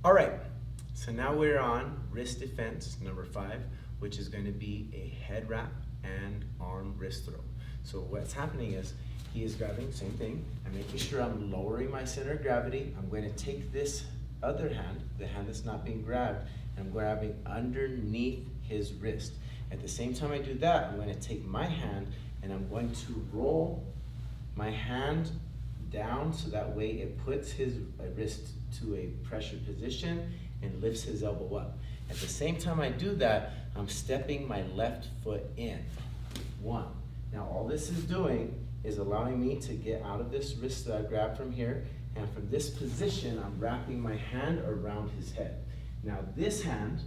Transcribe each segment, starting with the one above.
All right, so now we're on wrist defense, number 5, which is going to be a head wrap and arm wrist throw. So what's happening is he is grabbing, same thing. I'm making sure I'm lowering my center of gravity. I'm going to take this other hand, the hand that's not being grabbed, and I'm grabbing underneath his wrist. At the same time I do that, I'm going to take my hand and I'm going to roll my hand down so that way it puts his wrist to a pressure position and lifts his elbow up. At the same time I do that, I'm stepping my left foot in. 1. Now all this is doing is allowing me to get out of this wrist that I grabbed from here, and from this position I'm wrapping my hand around his head. Now this hand,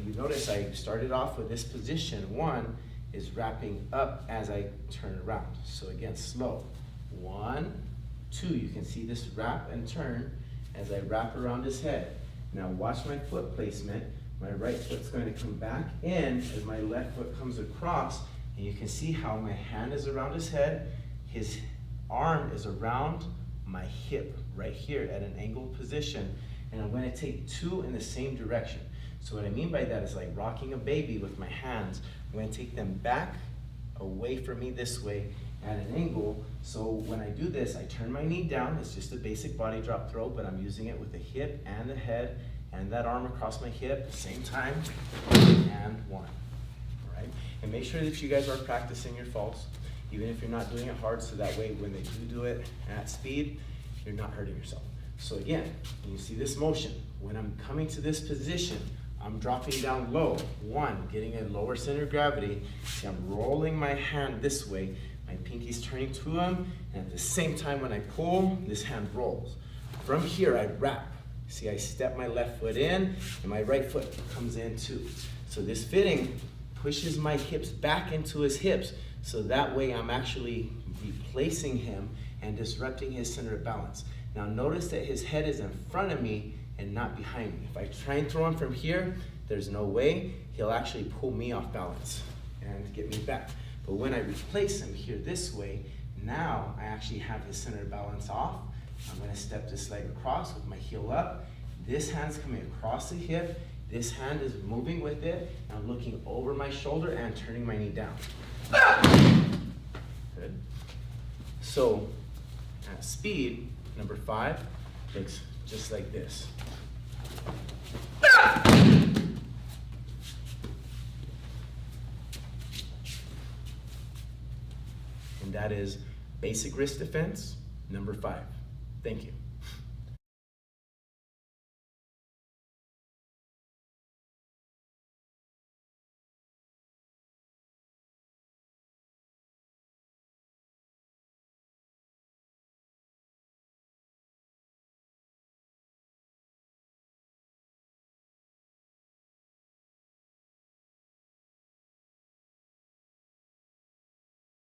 you notice I started off with this position. 1 is wrapping up as I turn around. So again, slow. 1, 2, you can see this wrap and turn as I wrap around his head. Now watch my foot placement. My right foot's going to come back in as my left foot comes across, and you can see how my hand is around his head, his arm is around my hip right here at an angled position, and I'm going to take 2 in the same direction. So what I mean by that is like rocking a baby with my hands. I'm going to take them back away from me this way at an angle. So when I do this, I turn my knee down. It's just a basic body drop throw, but I'm using it with the hip and the head and that arm across my hip, same time, and 1. All right? And make sure that you guys are practicing your faults, even if you're not doing it hard, so that way when they do it at speed, you're not hurting yourself. So again, when you see this motion, when I'm coming to this position, I'm dropping down low. 1, getting a lower center of gravity. See, I'm rolling my hand this way. My pinky's turning to him, and at the same time when I pull, this hand rolls. From here, I wrap. See, I step my left foot in, and my right foot comes in too. So this fitting pushes my hips back into his hips, so that way I'm actually replacing him and disrupting his center of balance. Now notice that his head is in front of me and not behind me. If I try and throw him from here, there's no way. He'll actually pull me off balance and get me back. But when I replace him here this way, now I actually have his center of balance off. I'm going to step this leg across with my heel up. This hand's coming across the hip. This hand is moving with it. I'm looking over my shoulder and turning my knee down. Good. So at speed, number 5 looks just like this. And that is basic wrist defense, number 5. Thank you.